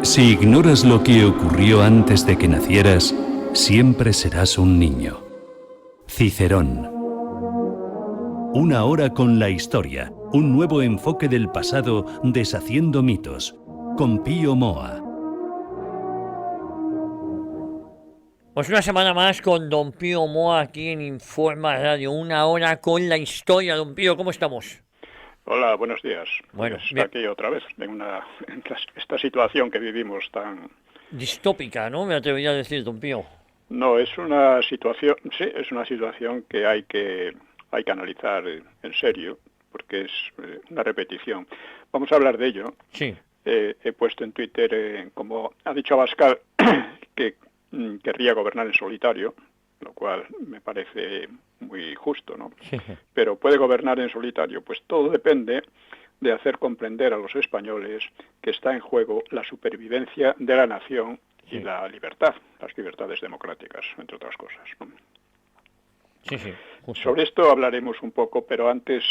Si ignoras lo que ocurrió antes de que nacieras, siempre serás un niño. Cicerón. Una hora con la historia, un nuevo enfoque del pasado deshaciendo mitos, con Pío Moa. Pues una semana más con Don Pío Moa aquí en Informa Radio, una hora con la historia. Don Pío, ¿cómo estamos? Hola, buenos días. Bueno, Pues bien. aquí otra vez, en esta situación que vivimos tan... Distópica, ¿no? Me atrevería a decir, Don Pío. No, es una situación, sí, es una situación que hay que analizar en serio, porque es una repetición. Vamos a hablar de ello. Sí. He puesto en Twitter, como ha dicho Abascal, que querría gobernar en solitario, lo cual me parece muy justo, ¿no? Sí. Pero ¿puede gobernar en solitario? Pues todo depende de hacer comprender a los españoles que está en juego la supervivencia de la nación y la libertad, las libertades democráticas, entre otras cosas, ¿no? Sí, justo. Sobre esto hablaremos un poco, pero antes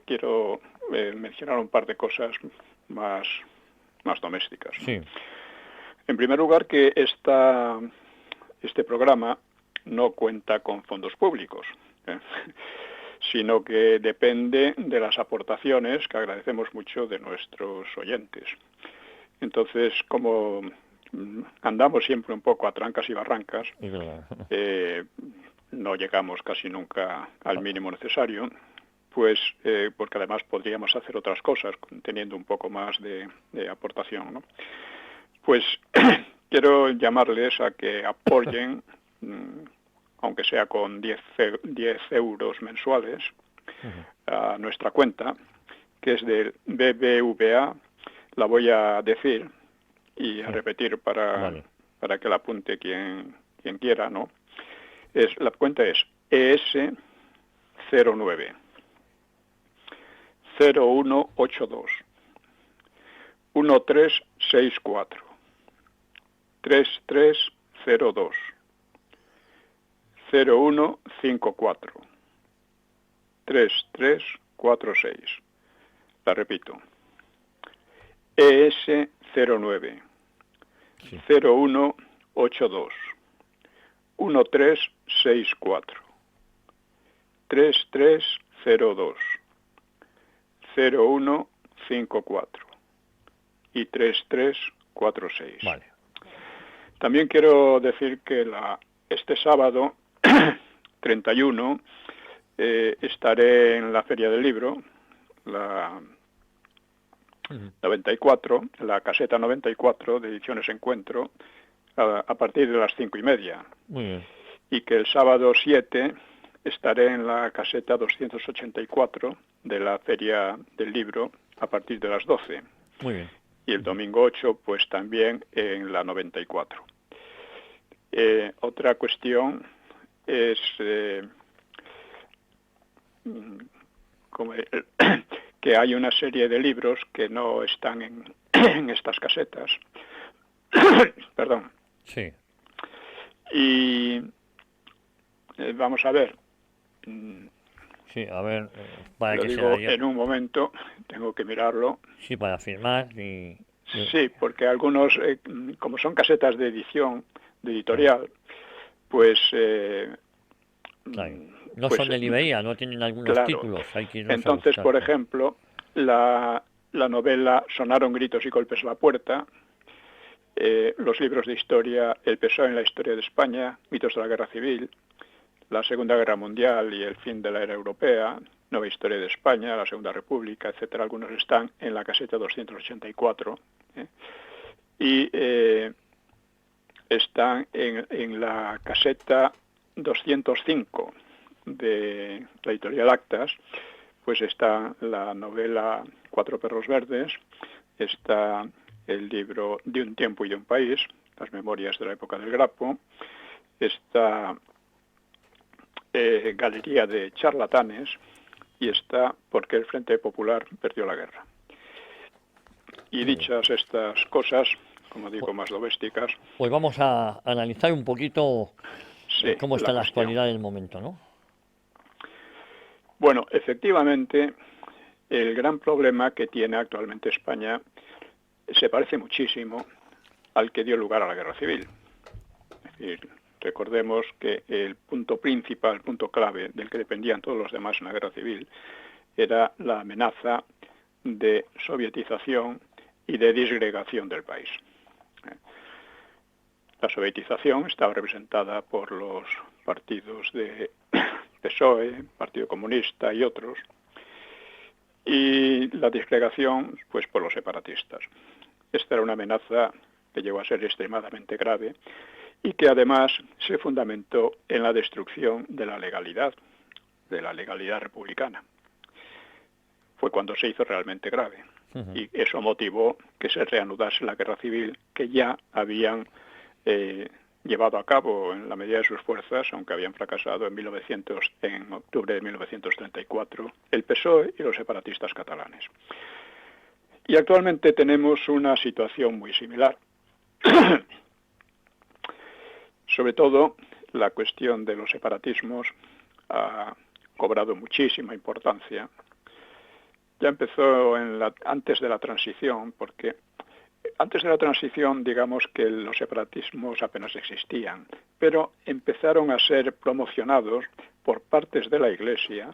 quiero mencionar un par de cosas más domésticas, ¿no? Sí. En primer lugar, que este programa no cuenta con fondos públicos, sino que depende de las aportaciones que agradecemos mucho de nuestros oyentes. Entonces, como andamos siempre un poco a trancas y barrancas, no llegamos casi nunca al mínimo necesario, pues porque además podríamos hacer otras cosas teniendo un poco más de aportación, ¿no? Pues quiero llamarles a que apoyen, aunque sea con 10 euros mensuales, a nuestra cuenta, que es del BBVA. La voy a decir y a repetir para que la apunte quien quiera, ¿no? La cuenta es ES09 0182 1364 3302 0154 3346. La repito. ES09 0182 1364 3302 0154 y 3346. Vale. También quiero decir que este sábado 31 estaré en la Feria del Libro, la 94, la caseta 94 de Ediciones Encuentro, a partir de las 5:30. Muy bien. Y que el sábado 7 estaré en la caseta 284 de la Feria del Libro a partir de las 12. Muy bien. Y el domingo 8, pues también en la 94. Otra cuestión es que hay una serie de libros que no están en estas casetas. Perdón. Sí. Y vamos a ver. Sí, a ver, para Lo que digo se en un momento, tengo que mirarlo. Sí, para firmar y... Sí, porque algunos, como son casetas de edición, de editorial, pues... Claro. No pues, son de librería, no tienen algunos claro. títulos, hay que irlos Entonces, a buscar. por ejemplo, la novela Sonaron gritos y golpes a la puerta, los libros de historia El PSOE en la historia de España, Mitos de la Guerra Civil, la Segunda Guerra Mundial y el fin de la era europea, Nueva historia de España, la Segunda República, etcétera. Algunos están en la caseta 284 y están en la caseta 205 de la editorial Actas. Pues está la novela Cuatro perros verdes, está el libro De un tiempo y de un país, las memorias de la época del Grapo, está Galería de charlatanes y está Por qué el Frente Popular perdió la guerra. Y dichas estas cosas, como digo, más domésticas... Pues vamos a analizar un poquito cómo está la actualidad del momento, ¿no? Bueno, efectivamente, el gran problema que tiene actualmente España se parece muchísimo al que dio lugar a la Guerra Civil. Es decir, recordemos que el punto principal, el punto clave del que dependían todos los demás en la Guerra Civil, era la amenaza de sovietización y de disgregación del país. La sovietización estaba representada por los partidos de PSOE, Partido Comunista y otros, y la disgregación, pues, por los separatistas. Esta era una amenaza que llegó a ser extremadamente grave y que además se fundamentó en la destrucción de la legalidad republicana. Fue cuando se hizo realmente grave. Y eso motivó que se reanudase la guerra civil que ya habían llevado a cabo en la medida de sus fuerzas, aunque habían fracasado en octubre de 1934, el PSOE y los separatistas catalanes. Y actualmente tenemos una situación muy similar. Sobre todo, la cuestión de los separatismos ha cobrado muchísima importancia. Ya empezó antes de la transición, porque antes de la transición, digamos que los separatismos apenas existían, pero empezaron a ser promocionados por partes de la Iglesia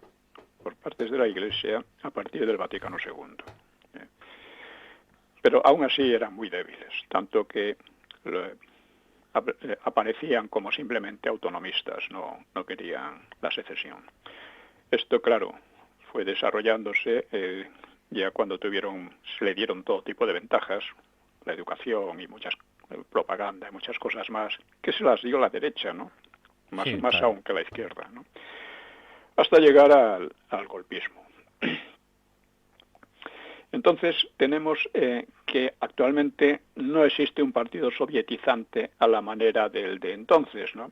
a partir del Vaticano II. Pero aún así eran muy débiles, tanto que aparecían como simplemente autonomistas, no querían la secesión. Esto, claro, fue desarrollándose ya cuando se le dieron todo tipo de ventajas, la educación y muchas propaganda y muchas cosas más, que se las dio la derecha, ¿no? Más claro, aún que la izquierda, ¿no? Hasta llegar al golpismo. Entonces tenemos que actualmente no existe un partido sovietizante a la manera del de entonces, ¿no?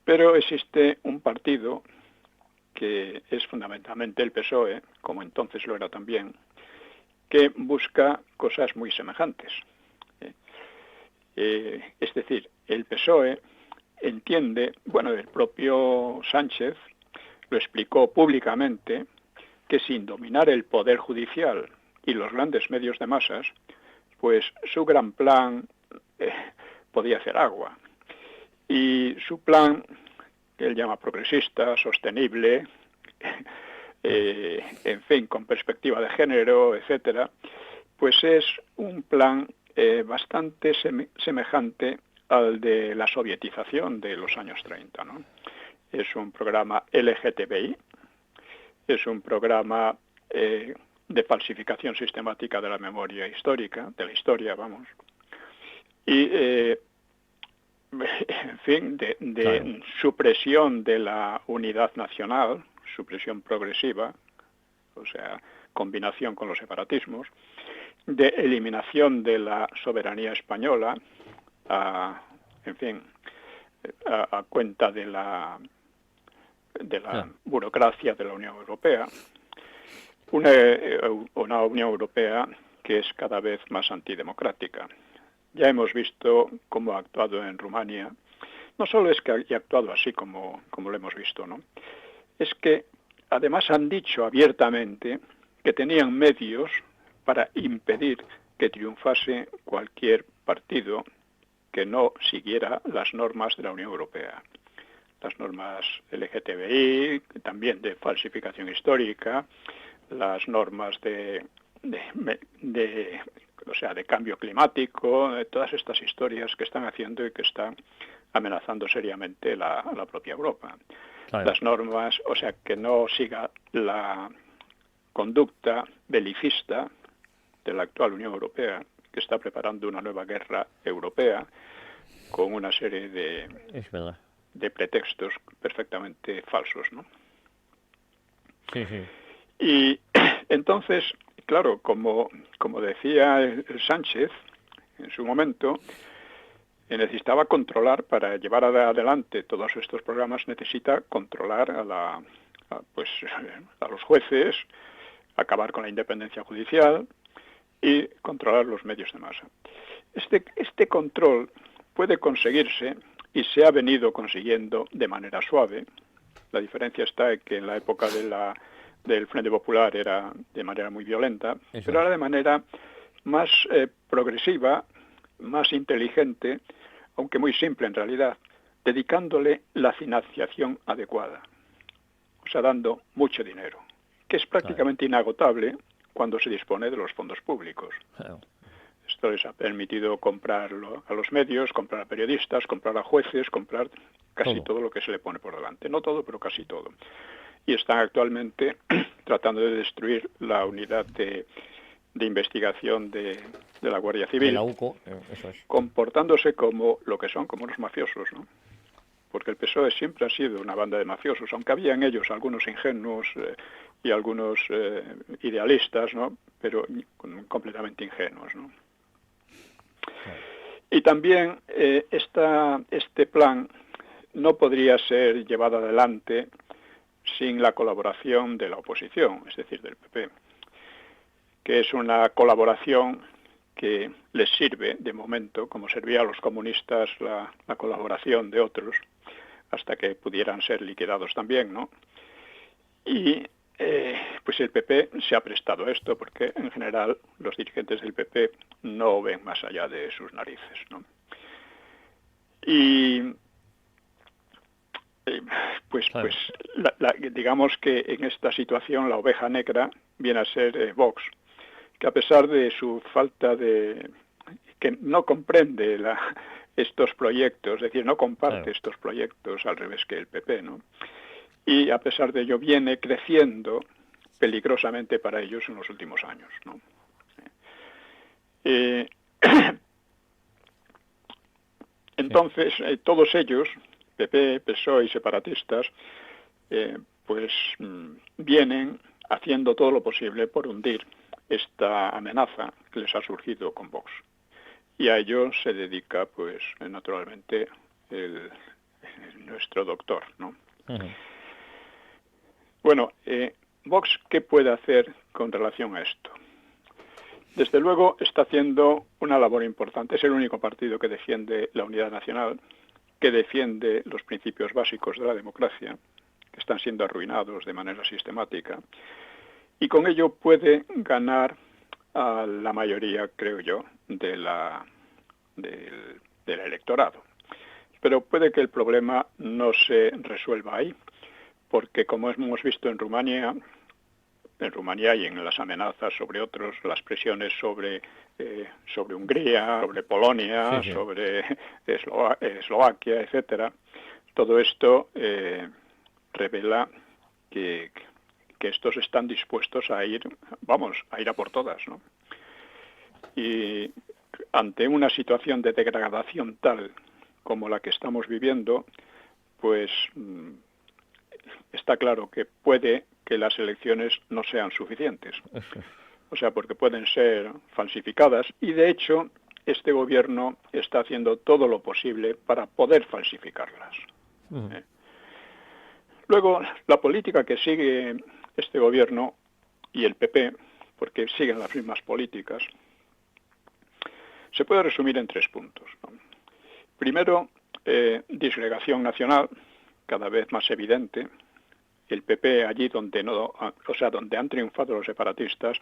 Pero existe un partido que es fundamentalmente el PSOE, como entonces lo era también, que busca cosas muy semejantes. Es decir, el PSOE entiende, bueno, el propio Sánchez lo explicó públicamente, que sin dominar el poder judicial y los grandes medios de masas, pues su gran plan podía hacer agua. Y su plan, que él llama progresista, sostenible, en fin, con perspectiva de género, etcétera, pues es un plan bastante semejante al de la sovietización de los años 30, ¿no? Es un programa LGTBI, es un programa de falsificación sistemática de la memoria histórica, de la historia, vamos, y en fin, de supresión de la unidad nacional, supresión progresiva, o sea, combinación con los separatismos, de eliminación de la soberanía española, en fin, a cuenta de la burocracia de la Unión Europea, una Unión Europea que es cada vez más antidemocrática. Ya hemos visto cómo ha actuado en Rumania. No solo es que haya actuado así como lo hemos visto, ¿no? Es que además han dicho abiertamente que tenían medios para impedir que triunfase cualquier partido que no siguiera las normas de la Unión Europea. Las normas LGTBI, también de falsificación histórica, las normas de cambio climático, de todas estas historias que están haciendo y que están amenazando seriamente la propia Europa. Claro. Las normas, o sea, que no siga la conducta belicista de la actual Unión Europea, que está preparando una nueva guerra europea con una serie de pretextos perfectamente falsos, ¿no? Sí, sí. Y entonces, claro, como decía el Sánchez en su momento, necesitaba controlar, para llevar adelante todos estos programas, necesita controlar a los jueces, acabar con la independencia judicial y controlar los medios de masa. Este control puede conseguirse y se ha venido consiguiendo de manera suave. La diferencia está en que en la época del Frente Popular era de manera muy violenta, pero ahora de manera más progresiva, más inteligente, aunque muy simple en realidad, dedicándole la financiación adecuada, o sea, dando mucho dinero, que es prácticamente inagotable cuando se dispone de los fondos públicos. Esto les ha permitido comprar a los medios, comprar a periodistas, comprar a jueces, comprar casi todo lo que se le pone por delante. No todo, pero casi todo. Y están actualmente tratando de destruir la unidad de investigación de la Guardia Civil, de la UCO, eso es, comportándose como lo que son, como unos mafiosos, ¿no? Porque el PSOE siempre ha sido una banda de mafiosos, aunque había en ellos algunos ingenuos y algunos idealistas, ¿no? Pero completamente ingenuos, ¿no? Y también este plan no podría ser llevado adelante sin la colaboración de la oposición, es decir, del PP, que es una colaboración que les sirve de momento, como servía a los comunistas la colaboración de otros, hasta que pudieran ser liquidados también, ¿no? Y pues el PP se ha prestado a esto, porque en general los dirigentes del PP no ven más allá de sus narices, ¿no? Y pues digamos que en esta situación la oveja negra viene a ser Vox, que a pesar de su falta que no comprende estos proyectos, es decir, no comparte estos proyectos al revés que el PP, ¿no? Y a pesar de ello viene creciendo peligrosamente para ellos en los últimos años, ¿no? Entonces, todos ellos, PP, PSOE y separatistas, pues vienen haciendo todo lo posible por hundir esta amenaza que les ha surgido con Vox. Y a ello se dedica, pues, naturalmente, nuestro doctor, ¿no? Bueno, Vox, ¿qué puede hacer con relación a esto? Desde luego está haciendo una labor importante. Es el único partido que defiende la unidad nacional, que defiende los principios básicos de la democracia, que están siendo arruinados de manera sistemática, y con ello puede ganar a la mayoría, creo yo, del electorado. Pero puede que el problema no se resuelva ahí, porque como hemos visto en Rumanía y en las amenazas sobre otros, las presiones sobre Hungría, sobre Polonia, sobre Eslovaquia, etcétera, todo esto revela que estos están dispuestos a ir a por todas, ¿no? Y ante una situación de degradación tal como la que estamos viviendo, pues está claro que puede que las elecciones no sean suficientes. O sea, porque pueden ser falsificadas y, de hecho, este gobierno está haciendo todo lo posible para poder falsificarlas. Luego, la política que sigue este gobierno y el PP, porque siguen las mismas políticas, se puede resumir en 3 puntos, ¿no? Primero, disgregación nacional, cada vez más evidente. El PP allí donde donde han triunfado los separatistas,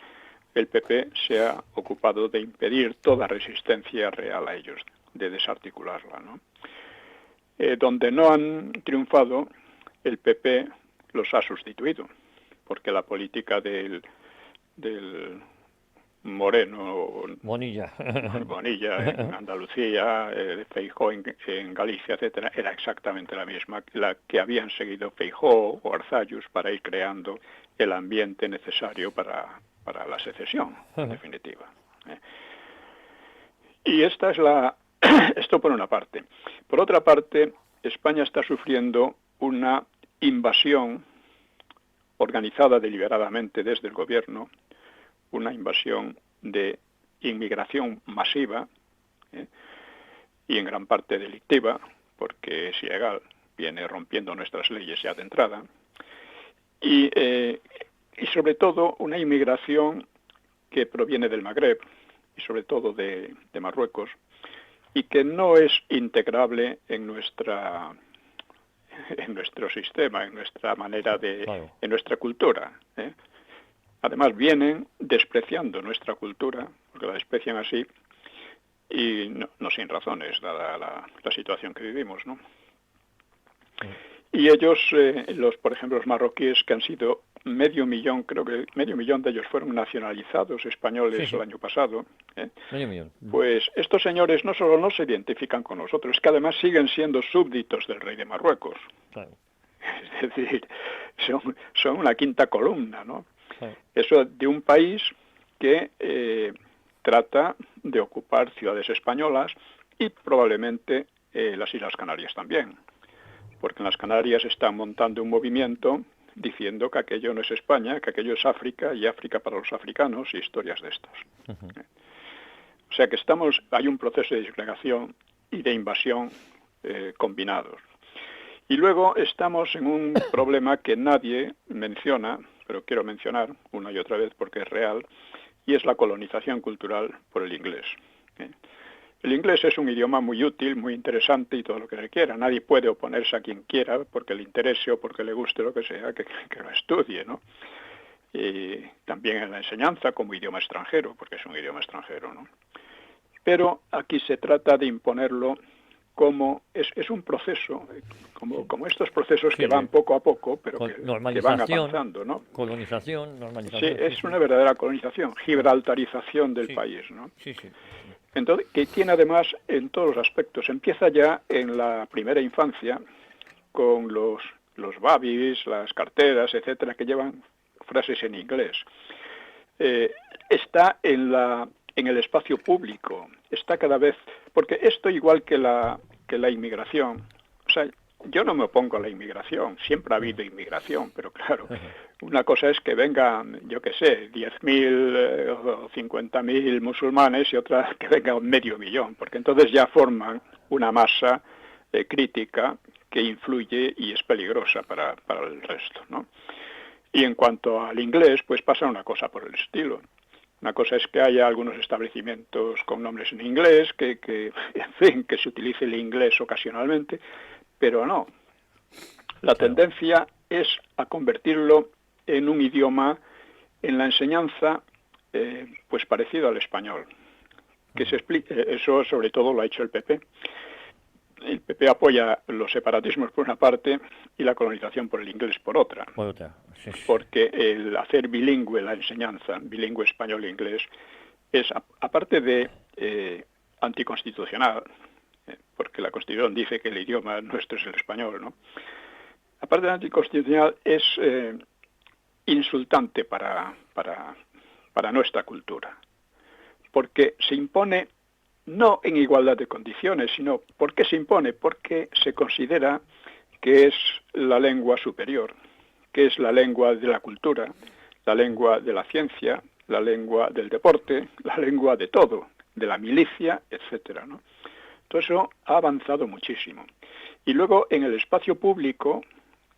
el PP se ha ocupado de impedir toda resistencia real a ellos, de desarticularla, ¿no? Donde no han triunfado, el PP los ha sustituido, porque la política del Moreno, Bonilla en Andalucía, Feijóo en Galicia, etcétera, era exactamente la misma, la que habían seguido Feijóo o Arzallus para ir creando el ambiente necesario para la secesión, en definitiva. Y esta es esto por una parte. Por otra parte, España está sufriendo una invasión organizada deliberadamente desde el gobierno, una invasión de inmigración masiva y en gran parte delictiva, porque es ilegal, viene rompiendo nuestras leyes ya de entrada, y sobre todo una inmigración que proviene del Magreb y sobre todo de Marruecos, y que no es integrable en nuestro sistema, en nuestra manera en nuestra cultura, Además vienen despreciando nuestra cultura, porque la desprecian así, y no sin razones, dada la situación que vivimos, ¿no? Y ellos, por ejemplo, los marroquíes, que han sido medio millón, creo que medio millón de ellos fueron nacionalizados españoles el año pasado, Medio millón. pues estos señores no solo no se identifican con nosotros, es que además siguen siendo súbditos del rey de Marruecos. Claro. Es decir, son una quinta columna, ¿no? Claro. Eso de un país que trata de ocupar ciudades españolas y probablemente las Islas Canarias también, porque en las Canarias están montando un movimiento diciendo que aquello no es España, que aquello es África y África para los africanos y historias de estas. O sea que hay un proceso de disgregación y de invasión combinados. Y luego estamos en un problema que nadie menciona, pero quiero mencionar una y otra vez porque es real, y es la colonización cultural por el inglés. El inglés es un idioma muy útil, muy interesante y todo lo que se quiera. Nadie puede oponerse a quien quiera porque le interese o porque le guste lo que sea, que lo estudie, ¿no? Y también en la enseñanza como idioma extranjero, porque es un idioma extranjero, ¿no? Pero aquí se trata de imponerlo como es un proceso, como estos procesos que van poco a poco, pero que van avanzando, ¿no? Colonización, normalización. Sí, es una verdadera colonización, gibraltarización del país, ¿no? Sí, sí. Entonces, que tiene además en todos los aspectos. Empieza ya en la primera infancia con los babis, las carteras, etcétera, que llevan frases en inglés. Está en el espacio público, está cada vez, porque esto igual que la inmigración, o sea, yo no me opongo a la inmigración, siempre ha habido inmigración, pero claro, una cosa es que vengan, yo qué sé, 10.000 o 50.000 musulmanes y otra que venga medio millón, porque entonces ya forman una masa crítica que influye y es peligrosa para el resto, ¿no? Y en cuanto al inglés, pues pasa una cosa por el estilo. Una cosa es que haya algunos establecimientos con nombres en inglés, que en fin, que se utilice el inglés ocasionalmente, pero no. La tendencia es a convertirlo en un idioma en la enseñanza pues parecido al español. Que se explique, eso sobre todo lo ha hecho el PP. El PP apoya los separatismos por una parte y la colonización por el inglés por otra. Por otra, sí. Porque el hacer bilingüe la enseñanza, bilingüe español e inglés, es aparte de anticonstitucional, porque la Constitución dice que el idioma nuestro es el español, ¿no? Aparte de anticonstitucional, es insultante para nuestra cultura, porque se impone no en igualdad de condiciones, sino ¿por qué se impone? Porque se considera que es la lengua superior, que es la lengua de la cultura, la lengua de la ciencia, la lengua del deporte, la lengua de todo, de la milicia, etcétera, ¿no? Todo eso ha avanzado muchísimo. Y luego en el espacio público,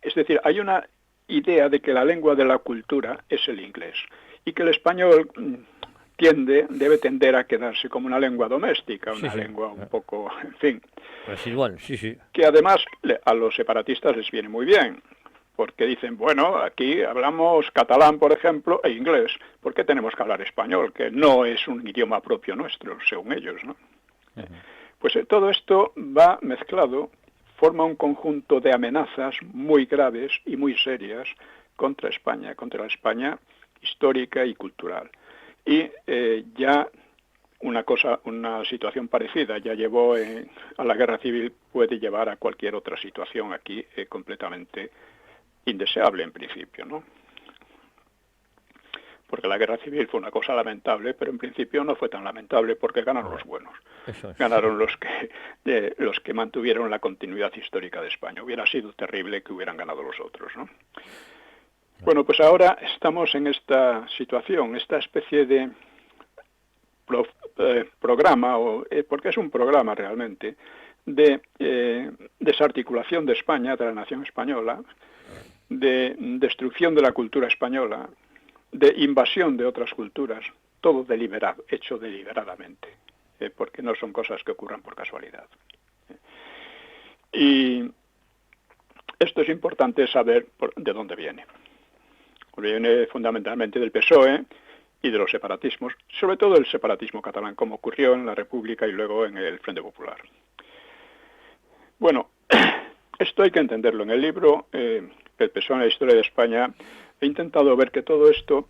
es decir, hay una idea de que la lengua de la cultura es el inglés y que el español debe tender a quedarse como una lengua doméstica, una lengua un poco, en fin. Pues igual, sí. Que además a los separatistas les viene muy bien, porque dicen, bueno, aquí hablamos catalán, por ejemplo, e inglés, ¿por qué tenemos que hablar español? Que no es un idioma propio nuestro, según ellos, ¿no? Pues todo esto va mezclado, forma un conjunto de amenazas muy graves y muy serias contra la España histórica y cultural. Y ya una situación parecida ya llevó a la guerra civil, puede llevar a cualquier otra situación aquí completamente indeseable en principio, ¿no? Porque la guerra civil fue una cosa lamentable, pero en principio no fue tan lamentable porque ganaron los buenos. Ganaron los que mantuvieron la continuidad histórica de España. Hubiera sido terrible que hubieran ganado los otros, ¿no? Bueno, pues ahora estamos en esta situación, esta especie de programa, porque es un programa realmente, de desarticulación de España, de la nación española, de destrucción de la cultura española, de invasión de otras culturas, todo hecho deliberadamente, porque no son cosas que ocurran por casualidad. Y esto es importante saber de dónde viene. Viene fundamentalmente del PSOE y de los separatismos, sobre todo el separatismo catalán, como ocurrió en la República y luego en el Frente Popular. Bueno, esto hay que entenderlo. En el libro El PSOE en la historia de España he intentado ver que todo esto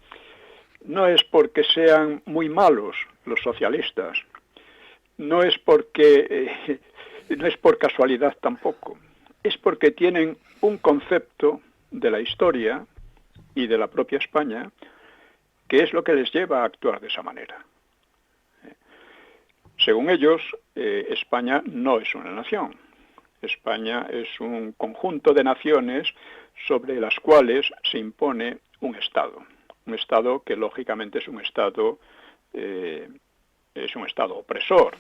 no es porque sean muy malos los socialistas, no es porque no es por casualidad tampoco, es porque tienen un concepto de la historia y de la propia España que es lo que les lleva a actuar de esa manera. Según ellos, España no es una nación. España es un conjunto de naciones sobre las cuales se impone un Estado que lógicamente es un Estado opresor,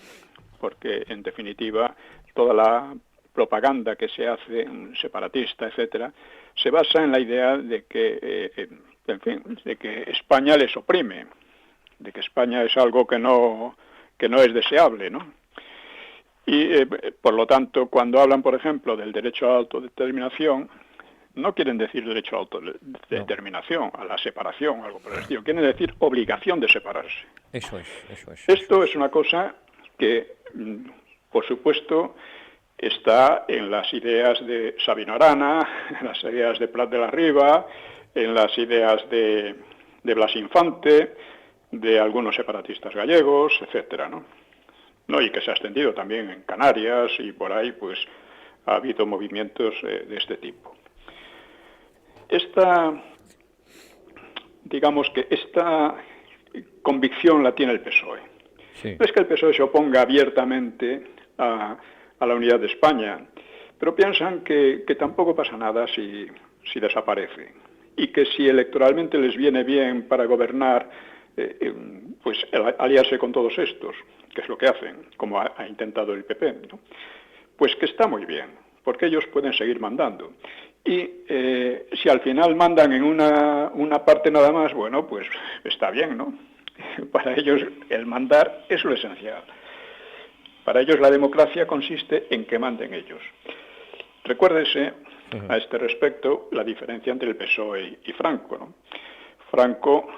porque en definitiva toda la propaganda que se hace, separatista, etcétera, se basa en la idea de que, de que España les oprime, de que España es algo que no es deseable, ¿no? Y por lo tanto, cuando hablan, por ejemplo, del derecho a la autodeterminación, no quieren decir derecho a la autodeterminación, a la separación, algo por el estilo, quieren decir obligación de separarse. Eso es. Esto es una cosa que, por supuesto, está en las ideas de Sabino Arana, en las ideas de Prat de la Riba, en las ideas de Blas Infante, de algunos separatistas gallegos, etcétera, ¿no? Y que se ha extendido también en Canarias y por ahí, pues, ha habido movimientos de este tipo. Digamos que esta convicción la tiene el PSOE. Sí. No es que el PSOE se oponga abiertamente a la unidad de España, pero piensan que tampoco pasa nada si desaparece y que si electoralmente les viene bien para gobernar, pues aliarse con todos estos, que es lo que hacen, como ha intentado el PP, ¿no? Pues que está muy bien, porque ellos pueden seguir mandando. Y si al final mandan en una parte nada más, bueno, pues está bien, ¿no? Para ellos el mandar es lo esencial. Para ellos la democracia consiste en que manden ellos. Recuérdese a este respecto la diferencia entre el PSOE y Franco, ¿no? Franco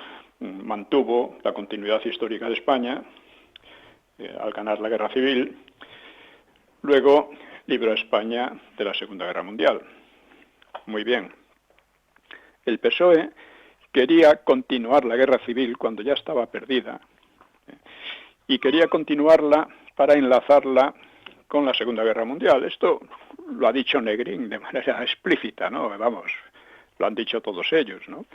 mantuvo la continuidad histórica de España al ganar la Guerra Civil, luego libró a España de la Segunda Guerra Mundial. Muy bien. El PSOE quería continuar la Guerra Civil cuando ya estaba perdida y quería continuarla para enlazarla con la Segunda Guerra Mundial. Esto lo ha dicho Negrín de manera explícita, ¿no? Vamos, lo han dicho todos ellos, ¿no?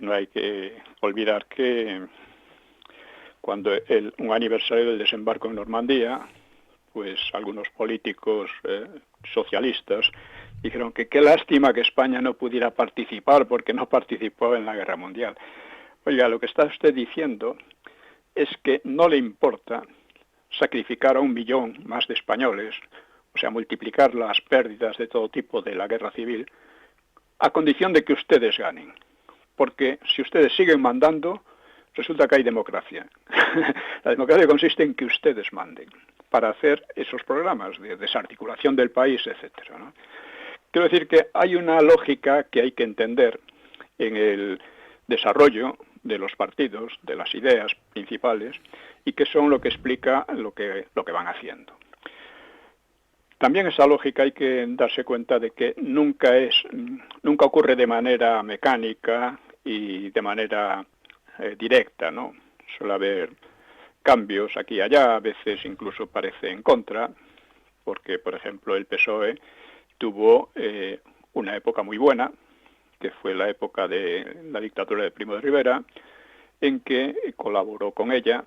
No hay que olvidar que cuando un aniversario del desembarco en Normandía, pues algunos políticos socialistas dijeron que qué lástima que España no pudiera participar porque no participó en la Guerra Mundial. Oiga, lo que está usted diciendo es que no le importa sacrificar a 1 millón más de españoles, o sea, multiplicar las pérdidas de todo tipo de la guerra civil, a condición de que ustedes ganen. Porque si ustedes siguen mandando, resulta que hay democracia. La democracia consiste en que ustedes manden para hacer esos programas de desarticulación del país, etcétera, ¿no? Quiero decir que hay una lógica que hay que entender en el desarrollo de los partidos, de las ideas principales, y que son lo que explica lo que van haciendo. También esa lógica hay que darse cuenta de que nunca ocurre de manera mecánica y de manera directa, ¿no? Suele haber cambios aquí y allá, a veces incluso parece en contra, porque, por ejemplo, el PSOE tuvo una época muy buena, que fue la época de la dictadura de Primo de Rivera, en que colaboró con ella.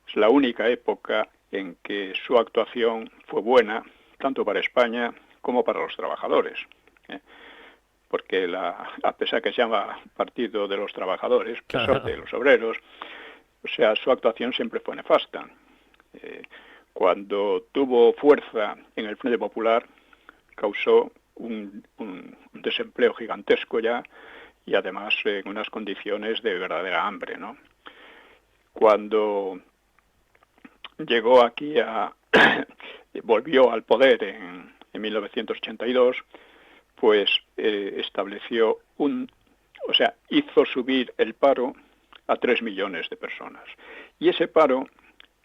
Es la única época en que su actuación fue buena, tanto para España como para los trabajadores. Porque a pesar que se llama Partido de los Trabajadores, PSOE de los Obreros, o sea, su actuación siempre fue nefasta. Cuando tuvo fuerza en el Frente Popular, causó un desempleo gigantesco ya, y además en unas condiciones de verdadera hambre, ¿no? Cuando llegó aquí volvió al poder en 1982, pues estableció hizo subir el paro a 3 millones de personas. Y ese paro,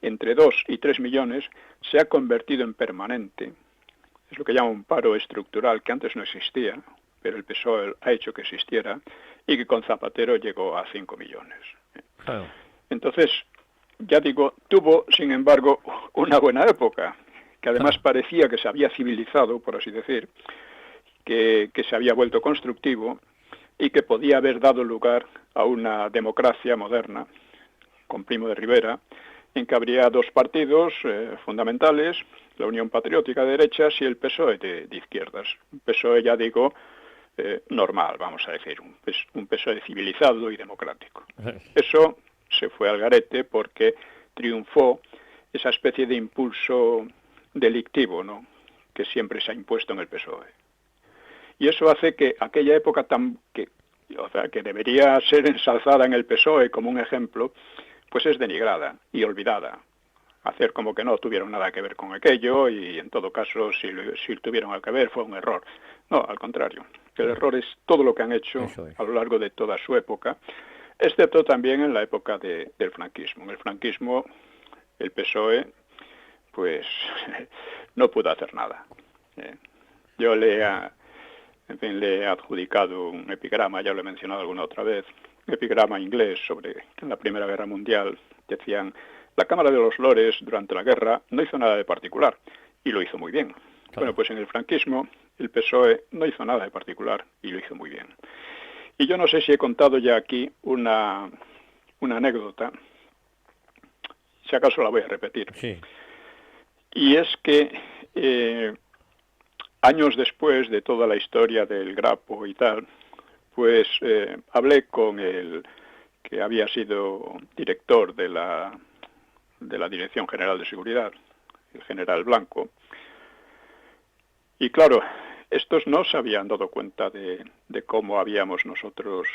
entre 2 y 3 millones, se ha convertido en permanente. Es lo que llama un paro estructural, que antes no existía, pero el PSOE ha hecho que existiera, y que con Zapatero llegó a 5 millones. Claro. Entonces, ya digo, tuvo, sin embargo, una buena época, que además parecía que se había civilizado, por así decir, que se había vuelto constructivo y que podía haber dado lugar a una democracia moderna, con Primo de Rivera, en que habría dos partidos fundamentales, la Unión Patriótica de derechas y el PSOE de izquierdas. Un PSOE, ya digo, normal, vamos a decir, un PSOE civilizado y democrático. Eso se fue al garete porque triunfó esa especie de impulso delictivo, ¿no?, que siempre se ha impuesto en el PSOE. Y eso hace que aquella época que debería ser ensalzada en el PSOE como un ejemplo, pues es denigrada y olvidada. Hacer como que no tuvieron nada que ver con aquello y en todo caso si tuvieron algo que ver fue un error. No, al contrario. El error es todo lo que han hecho a lo largo de toda su época, excepto también en la época del franquismo. En el franquismo el PSOE pues no pudo hacer nada. Yo le he adjudicado un epigrama, ya lo he mencionado alguna otra vez, un epigrama inglés sobre que en la Primera Guerra Mundial decían: la Cámara de los Lores durante la guerra no hizo nada de particular, y lo hizo muy bien. Claro. Bueno, pues en el franquismo el PSOE no hizo nada de particular y lo hizo muy bien. Y yo no sé si he contado ya aquí una anécdota, si acaso la voy a repetir. Sí. Y es que años después de toda la historia del Grapo y tal, pues hablé con el que había sido director de la Dirección General de Seguridad, el general Blanco. Y claro, estos no se habían dado cuenta de cómo habíamos nosotros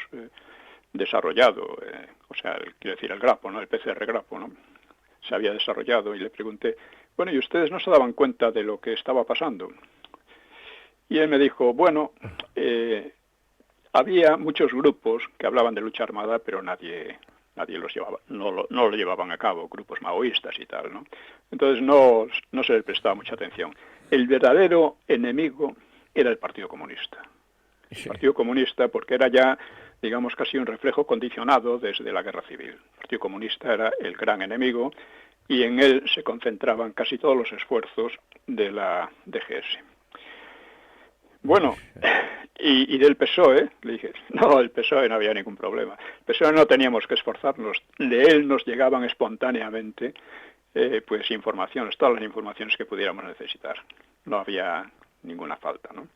desarrollado, quiero decir, el Grapo, ¿no?, el PCR Grapo, ¿no? Se había desarrollado, y le pregunté, bueno, ¿y ustedes no se daban cuenta de lo que estaba pasando? Y él me dijo, bueno, había muchos grupos que hablaban de lucha armada, pero nadie los llevaba, no lo llevaban a cabo, grupos maoístas y tal, ¿no? Entonces no se les prestaba mucha atención. El verdadero enemigo era el Partido Comunista. El Partido Comunista, porque era ya, digamos, casi un reflejo condicionado desde la Guerra Civil. El Partido Comunista era el gran enemigo y en él se concentraban casi todos los esfuerzos de la DGS. Bueno, y del PSOE, le dije, no, el PSOE no había ningún problema. El PSOE no teníamos que esforzarnos, de él nos llegaban espontáneamente pues informaciones, todas las informaciones que pudiéramos necesitar. No había ninguna falta, ¿no?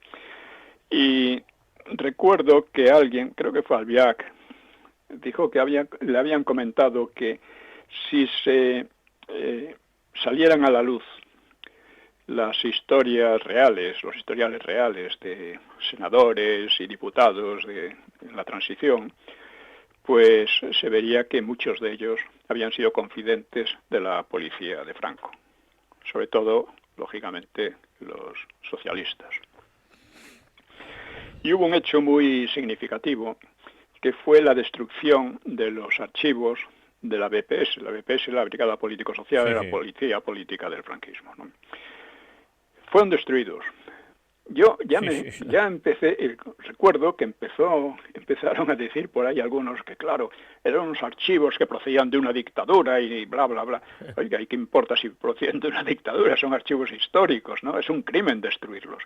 Y recuerdo que alguien, creo que fue Albiac, dijo que le habían comentado que si se salieran a la luz las historias reales, los historiales reales de senadores y diputados de la transición, pues se vería que muchos de ellos habían sido confidentes de la policía de Franco, sobre todo, lógicamente, los socialistas. Y hubo un hecho muy significativo, que fue la destrucción de los archivos de la BPS. La BPS, la Brigada Político-Social, era la policía política del franquismo, ¿no? Fueron destruidos. Yo ya empecé, recuerdo que empezaron a decir por ahí algunos que, claro, eran unos archivos que procedían de una dictadura y bla, bla, bla. Oiga, ¿y qué importa si proceden de una dictadura? Son archivos históricos, ¿no? Es un crimen destruirlos.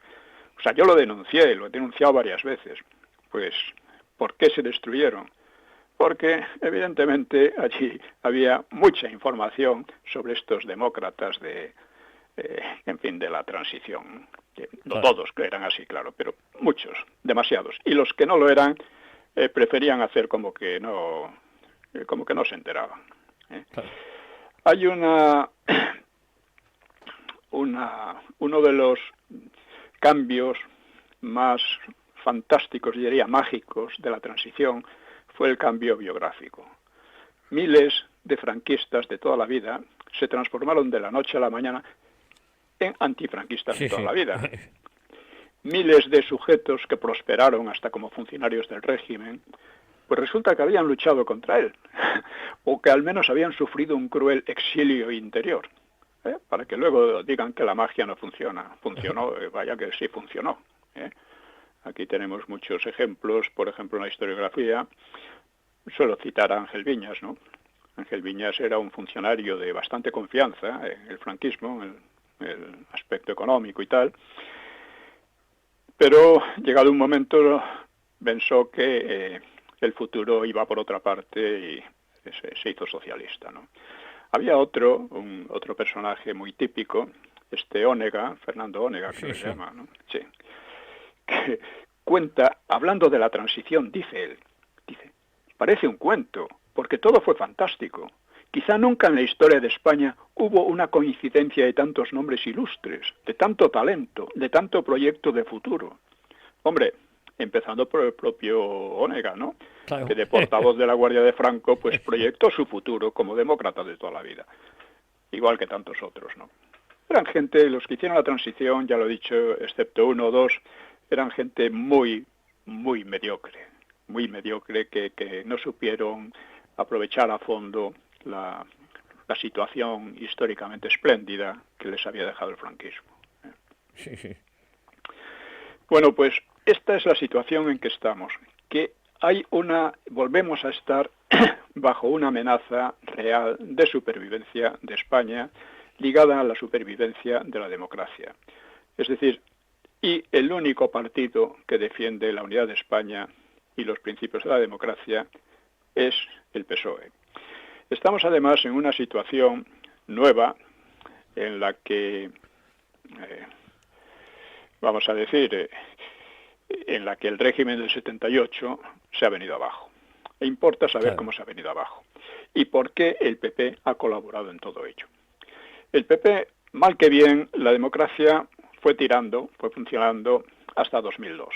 O sea, yo lo denuncié, lo he denunciado varias veces. Pues, ¿por qué se destruyeron? Porque, evidentemente, allí había mucha información sobre estos demócratas de la transición. No todos que eran así, claro, pero muchos, demasiados. Y los que no lo eran, preferían hacer como que no se enteraban. Hay uno de los cambios más fantásticos, y diría mágicos, de la transición fue el cambio biográfico. Miles de franquistas de toda la vida se transformaron de la noche a la mañana en antifranquistas de toda la vida. Miles de sujetos que prosperaron hasta como funcionarios del régimen pues resulta que habían luchado contra él, o que al menos habían sufrido un cruel exilio interior, para que luego digan que la magia no funciona. Funcionó, vaya que sí funcionó. Aquí tenemos muchos ejemplos, por ejemplo, en la historiografía, suelo citar a Ángel Viñas, ¿no? Ángel Viñas era un funcionario de bastante confianza en el franquismo, en el aspecto económico y tal, pero llegado un momento pensó que el futuro iba por otra parte y se hizo socialista, ¿no? Había otro personaje muy típico, Onega, Fernando Onega, creo que se llama, ¿no? Sí. Que cuenta, hablando de la transición, dice, parece un cuento, porque todo fue fantástico. Quizá nunca en la historia de España hubo una coincidencia de tantos nombres ilustres, de tanto talento, de tanto proyecto de futuro. Hombre, empezando por el propio Onega, ¿no? Claro. Que de portavoz de la Guardia de Franco, pues proyectó su futuro como demócrata de toda la vida. Igual que tantos otros, ¿no? Eran gente, los que hicieron la transición, ya lo he dicho, excepto uno o dos, eran gente muy mediocre que no supieron aprovechar a fondo la situación históricamente espléndida que les había dejado el franquismo. Sí. Bueno, pues esta es la situación en que estamos, que volvemos a estar bajo una amenaza real de supervivencia de España, ligada a la supervivencia de la democracia. Es decir, y el único partido que defiende la unidad de España y los principios de la democracia es el PSOE. Estamos además en una situación nueva en la que, vamos a decir, en la que el régimen del 78 se ha venido abajo. E importa saber cómo se ha venido abajo y por qué el PP ha colaborado en todo ello. El PP, mal que bien, la democracia fue funcionando hasta 2002.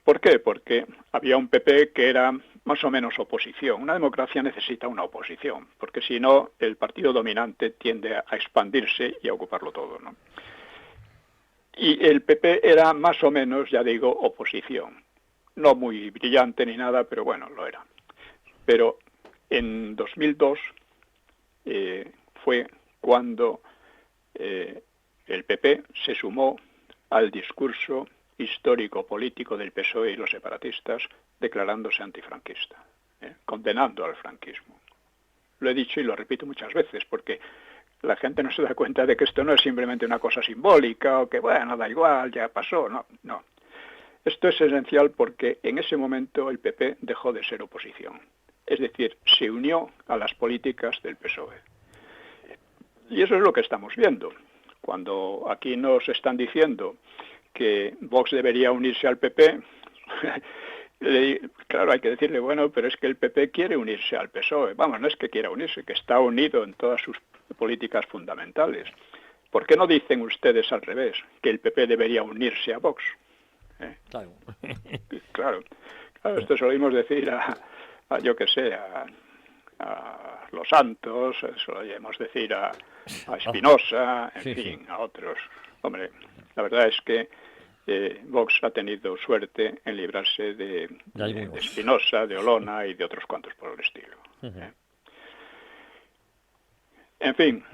¿Por qué? Porque había un PP que era más o menos oposición. Una democracia necesita una oposición, porque si no, el partido dominante tiende a expandirse y a ocuparlo todo, ¿no? Y el PP era más o menos, ya digo, oposición. No muy brillante ni nada, pero bueno, lo era. Pero en 2002 fue cuando el PP se sumó al discurso histórico-político del PSOE y los separatistas, declarándose antifranquista, condenando al franquismo. Lo he dicho y lo repito muchas veces, porque la gente no se da cuenta de que esto no es simplemente una cosa simbólica, o que, bueno, da igual, ya pasó, no. Esto es esencial porque en ese momento el PP dejó de ser oposición, es decir, se unió a las políticas del PSOE. Y eso es lo que estamos viendo. Cuando aquí nos están diciendo que Vox debería unirse al PP, claro, hay que decirle, bueno, pero es que el PP quiere unirse al PSOE. Vamos, no es que quiera unirse, que está unido en todas sus políticas fundamentales. ¿Por qué no dicen ustedes al revés, que el PP debería unirse a Vox? Claro, esto se lo oímos decir a yo que sé, a Los Santos, se lo oímos decir a Espinosa, en fin, a otros. Hombre, la verdad es que Vox ha tenido suerte en librarse de Espinosa, de Olona y de otros cuantos por el estilo. En fin,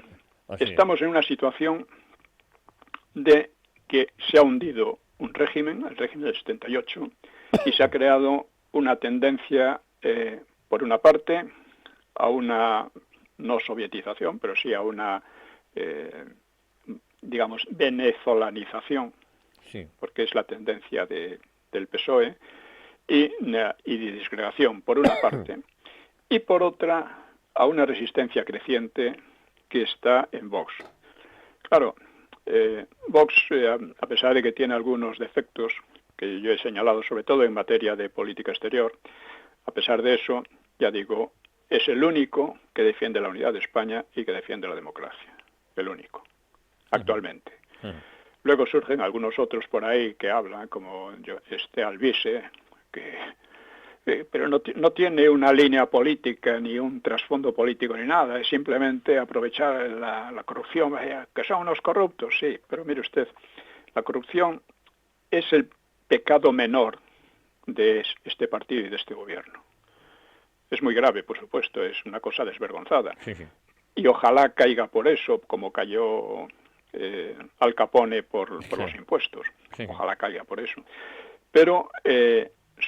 estamos en una situación de que se ha hundido un régimen, el régimen del 78, y se ha creado una tendencia, por una parte, a una no sovietización, pero sí a una, digamos, venezolanización, porque es la tendencia del PSOE, y de disgregación, por una parte, y por otra, a una resistencia creciente que está en Vox. Claro, Vox, a pesar de que tiene algunos defectos que yo he señalado, sobre todo en materia de política exterior, a pesar de eso, ya digo, es el único que defiende la unidad de España y que defiende la democracia. El único, actualmente. Luego surgen algunos otros por ahí que hablan, como Alvise, pero no tiene una línea política, ni un trasfondo político, ni nada. Es simplemente aprovechar la corrupción. Que son unos corruptos, sí, pero mire usted, la corrupción es el pecado menor de este partido y de este gobierno. Es muy grave, por supuesto, es una cosa desvergonzada. Sí, sí. Y ojalá caiga por eso, como cayó Al Capone por los impuestos. Sí. Ojalá caiga por eso. Pero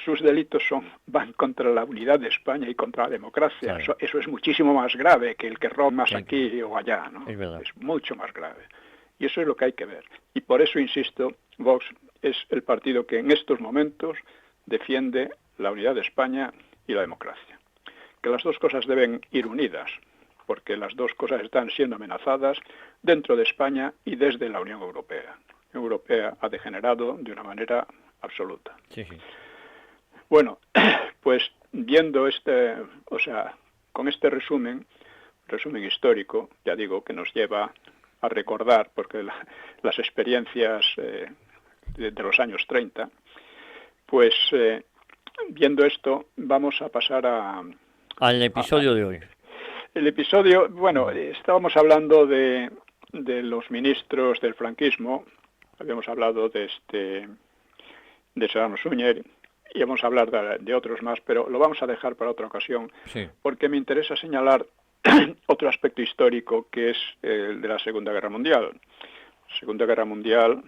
sus delitos van contra la unidad de España y contra la democracia. Claro. Eso es muchísimo más grave que el que roba más aquí o allá, ¿no? Es verdad. Es mucho más grave. Y eso es lo que hay que ver. Y por eso, insisto, Vox es el partido que en estos momentos defiende la unidad de España y la democracia. Que las dos cosas deben ir unidas, porque las dos cosas están siendo amenazadas dentro de España y desde la Unión Europea. La Unión Europea ha degenerado de una manera absoluta. Sí, sí. Bueno, pues viendo con este resumen histórico, ya digo, que nos lleva a recordar, porque las experiencias de los años 30, pues viendo esto, vamos a pasar al episodio de hoy. El episodio, bueno, estábamos hablando de los ministros del franquismo, habíamos hablado de Serrano Suñer, y vamos a hablar de otros más, pero lo vamos a dejar para otra ocasión, sí, porque me interesa señalar otro aspecto histórico que es el de la Segunda Guerra Mundial. La Segunda Guerra Mundial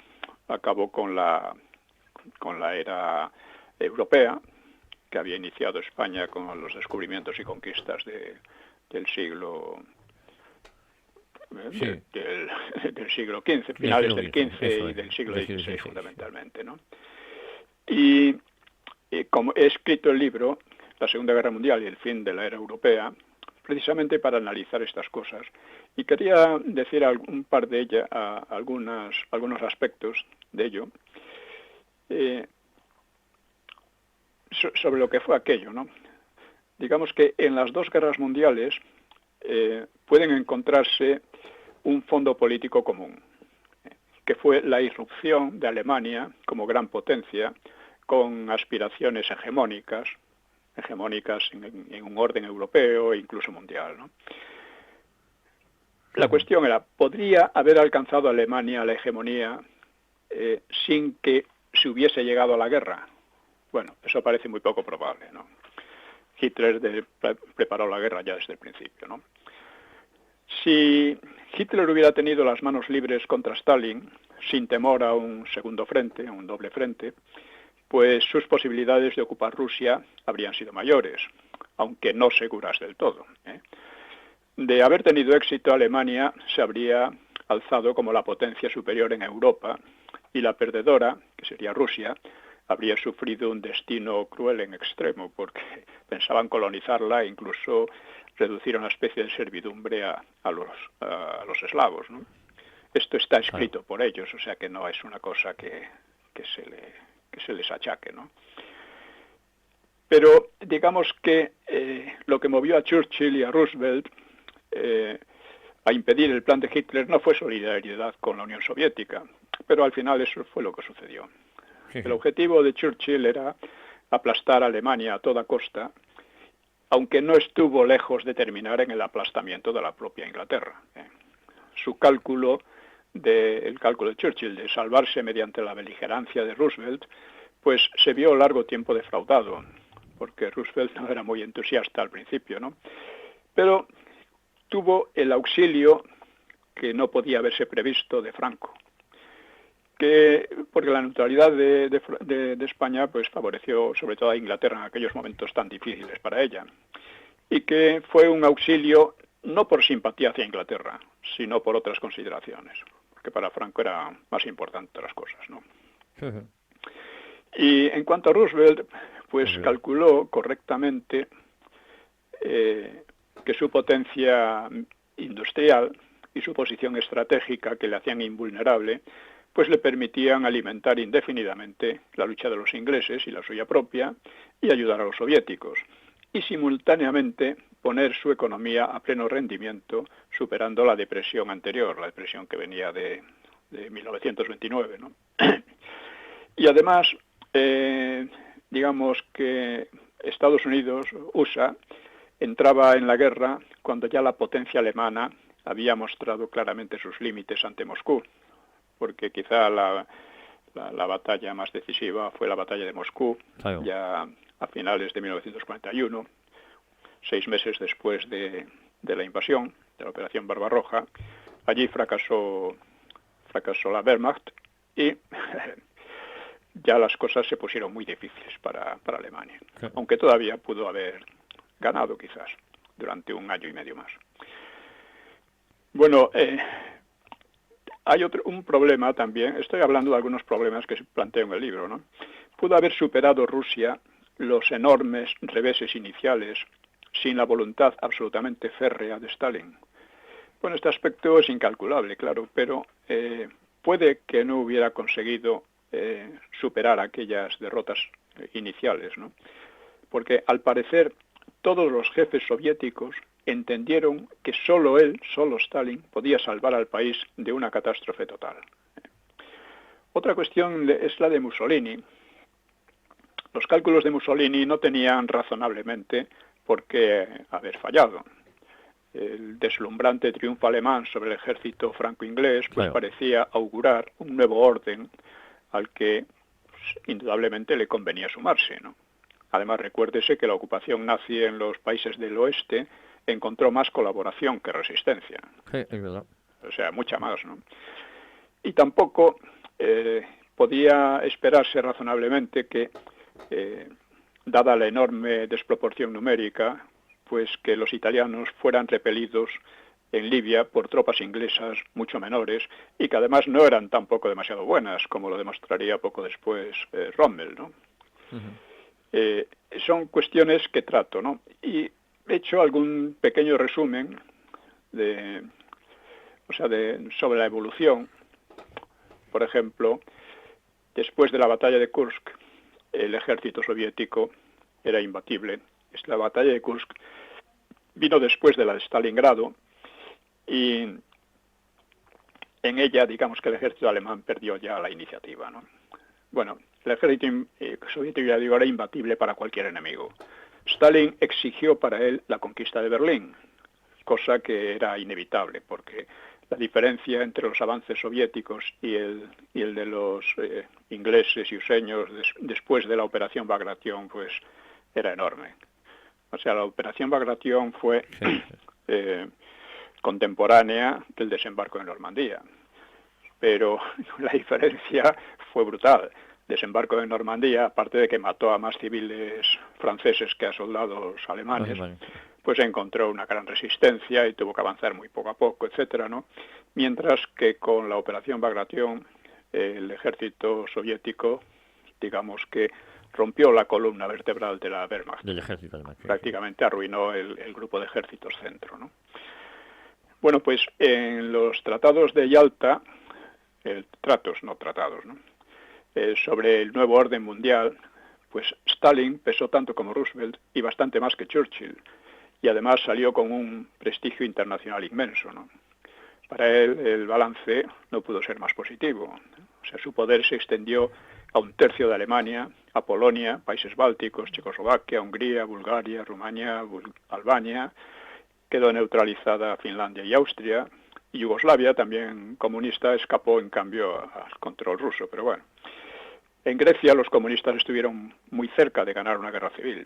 acabó con la era europea, que había iniciado España con los descubrimientos y conquistas del siglo sí, del siglo XV, finales del XV y del siglo XVI fundamentalmente, ¿no? Y como he escrito el libro La Segunda Guerra Mundial y el fin de la era europea, precisamente para analizar estas cosas. Y quería decir un par de ellas, algunos aspectos de ello, sobre lo que fue aquello, ¿no? Digamos que en las dos guerras mundiales pueden encontrarse un fondo político común, que fue la irrupción de Alemania como gran potencia, con aspiraciones hegemónicas en un orden europeo e incluso mundial, ¿no? La cuestión era, ¿podría haber alcanzado Alemania la hegemonía sin que se hubiese llegado a la guerra? Bueno, eso parece muy poco probable, ¿no? Hitler preparó la guerra ya desde el principio, ¿no? Si Hitler hubiera tenido las manos libres contra Stalin, sin temor a un segundo frente, a un doble frente, pues sus posibilidades de ocupar Rusia habrían sido mayores, aunque no seguras del todo, ¿eh? De haber tenido éxito, Alemania se habría alzado como la potencia superior en Europa y la perdedora, que sería Rusia, habría sufrido un destino cruel en extremo, porque pensaban colonizarla e incluso reducir a una especie de servidumbre a los eslavos, ¿no? Esto está escrito por ellos, o sea que no es una cosa que se les achaque, ¿no? Pero digamos que lo que movió a Churchill y a Roosevelt a impedir el plan de Hitler no fue solidaridad con la Unión Soviética, pero al final eso fue lo que sucedió. sí. El objetivo de Churchill era aplastar a Alemania a toda costa, aunque no estuvo lejos de terminar en el aplastamiento de la propia Inglaterra. Su cálculo el cálculo de Churchill de salvarse mediante la beligerancia de Roosevelt, pues se vio largo tiempo defraudado, porque Roosevelt no era muy entusiasta al principio, ¿no? Pero tuvo el auxilio que no podía haberse previsto de Franco, porque la neutralidad de España pues favoreció sobre todo a Inglaterra en aquellos momentos tan difíciles para ella, y que fue un auxilio no por simpatía hacia Inglaterra, sino por otras consideraciones, porque para Franco era más importante las cosas, ¿no? Uh-huh. Y en cuanto a Roosevelt, pues calculó correctamente que su potencia industrial y su posición estratégica, que le hacían invulnerable, pues le permitían alimentar indefinidamente la lucha de los ingleses y la suya propia, y ayudar a los soviéticos, y simultáneamente poner su economía a pleno rendimiento, superando la depresión anterior, la depresión que venía de 1929, ¿no? Y además, digamos que Estados Unidos, USA, entraba en la guerra cuando ya la potencia alemana había mostrado claramente sus límites ante Moscú, porque quizá la la batalla más decisiva fue la batalla de Moscú, Claro. ya a finales de 1941, 6 meses después de la invasión, de la Operación Barbarroja. Allí fracasó la Wehrmacht y ya las cosas se pusieron muy difíciles para Alemania, aunque todavía pudo haber ganado quizás durante 1 año y medio más. Bueno, hay un problema también, estoy hablando de algunos problemas que planteo en el libro, ¿no? Pudo haber superado Rusia los enormes reveses iniciales sin la voluntad absolutamente férrea de Stalin. Bueno, este aspecto es incalculable, claro, pero puede que no hubiera conseguido superar aquellas derrotas iniciales, ¿no? Porque al parecer todos los jefes soviéticos entendieron que solo Stalin, podía salvar al país de una catástrofe total. Otra cuestión es la de Mussolini. Los cálculos de Mussolini no tenían razonablemente por qué haber fallado. El deslumbrante triunfo alemán sobre el ejército franco-inglés pues parecía augurar un nuevo orden al que indudablemente le convenía sumarse, ¿no? Además, recuérdese que la ocupación nazi en los países del oeste encontró más colaboración que resistencia. Sí, es verdad. O sea, mucha más, ¿no? Y tampoco podía esperarse razonablemente que, dada la enorme desproporción numérica, pues que los italianos fueran repelidos en Libia por tropas inglesas mucho menores y que además no eran tampoco demasiado buenas, como lo demostraría poco después Rommel, ¿no? Son cuestiones que trato, ¿no? Y he hecho algún pequeño resumen sobre la evolución. Por ejemplo, después de la batalla de Kursk, el ejército soviético era imbatible. La batalla de Kursk vino después de la de Stalingrado y en ella, digamos que el ejército alemán perdió ya la iniciativa, ¿no? Bueno, el ejército soviético, ya digo, era imbatible para cualquier enemigo. Stalin exigió para él la conquista de Berlín, cosa que era inevitable, porque la diferencia entre los avances soviéticos y el de los ingleses y useños después de la Operación Bagration, pues era enorme. O sea, la Operación Bagration fue contemporánea del desembarco en Normandía, pero la diferencia fue brutal. Desembarco en Normandía, aparte de que mató a más civiles franceses que a soldados alemanes, pues encontró una gran resistencia y tuvo que avanzar muy poco a poco, etcétera, ¿no? Mientras que con la Operación Bagration, el ejército soviético, digamos que rompió la columna vertebral de la Wehrmacht. Del ejército alemán. Prácticamente arruinó el grupo de ejércitos centro, ¿no? Bueno, pues en los tratados de Yalta, tratados, ¿no? Sobre el nuevo orden mundial, pues Stalin pesó tanto como Roosevelt y bastante más que Churchill, y además salió con un prestigio internacional inmenso, ¿no? Para él el balance no pudo ser más positivo. O sea, su poder se extendió a 1/3 de Alemania, a Polonia, países bálticos, Checoslovaquia, Hungría, Bulgaria, Rumania, Albania. Quedó neutralizada Finlandia y Austria. Y Yugoslavia, también comunista, escapó en cambio al control ruso, pero bueno. En Grecia los comunistas estuvieron muy cerca de ganar una guerra civil.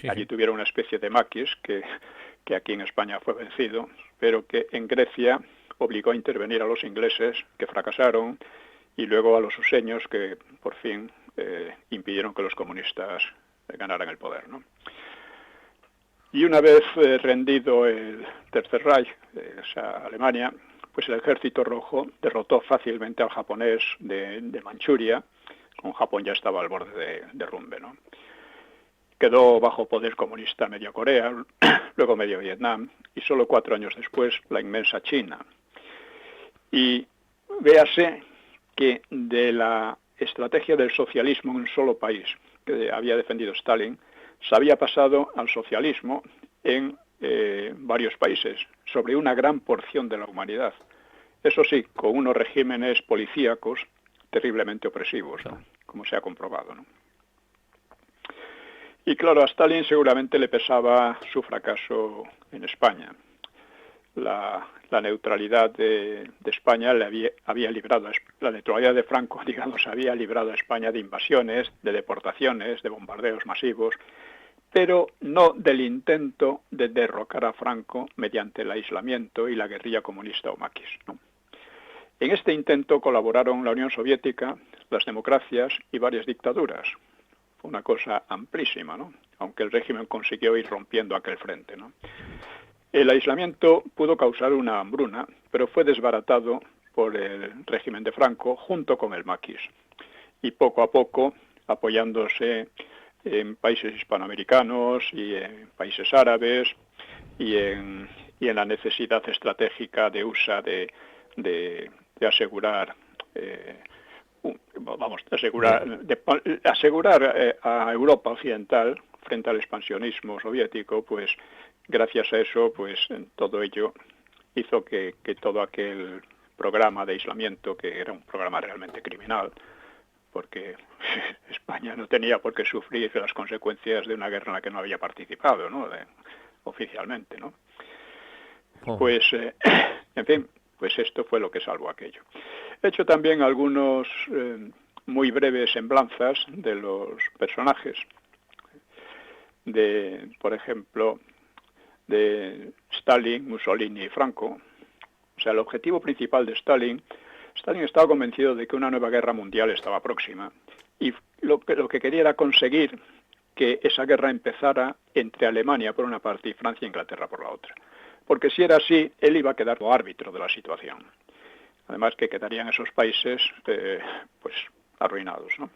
Allí tuvieron una especie de maquis que aquí en España fue vencido, pero que en Grecia obligó a intervenir a los ingleses, que fracasaron, y luego a los useños, que por fin impidieron que los comunistas ganaran el poder, ¿no? Y una vez rendido el Tercer Reich, o sea, Alemania, pues el Ejército Rojo derrotó fácilmente al japonés de Manchuria. Con Japón ya estaba al borde de derrumbe, ¿no? Quedó bajo poder comunista medio Corea, luego medio Vietnam, y solo 4 años después la inmensa China. Y véase que de la estrategia del socialismo en un solo país que había defendido Stalin, se había pasado al socialismo en varios países, sobre una gran porción de la humanidad. Eso sí, con unos regímenes policíacos terriblemente opresivos, ¿no? Como se ha comprobado, ¿no? Y claro, a Stalin seguramente le pesaba su fracaso en España. la neutralidad de España había librado, la neutralidad de Franco, digamos, había librado a España de invasiones, de deportaciones, de bombardeos masivos, pero no del intento de derrocar a Franco mediante el aislamiento y la guerrilla comunista o maquis, ¿no? En este intento colaboraron la Unión Soviética, las democracias y varias dictaduras. Fue una cosa amplísima, ¿no? Aunque el régimen consiguió ir rompiendo aquel frente, ¿no? El aislamiento pudo causar una hambruna, pero fue desbaratado por el régimen de Franco junto con el maquis. Y poco a poco, apoyándose en países hispanoamericanos y en países árabes y en la necesidad estratégica de USA de asegurar asegurar a Europa occidental frente al expansionismo soviético, pues gracias a eso, pues todo ello hizo que todo aquel programa de aislamiento, que era un programa realmente criminal, porque España no tenía por qué sufrir las consecuencias de una guerra en la que no había participado, ¿no? Oficialmente, ¿no? Pues, en fin, pues esto fue lo que salvó aquello. He hecho también algunos muy breves semblanzas de los personajes, por ejemplo, de Stalin, Mussolini y Franco. O sea, el objetivo principal de Stalin estaba convencido de que una nueva guerra mundial estaba próxima, y lo que quería era conseguir que esa guerra empezara entre Alemania por una parte y Francia e Inglaterra por la otra. Porque si era así, él iba a quedar como árbitro de la situación. Además que quedarían esos países pues arruinados, ¿no?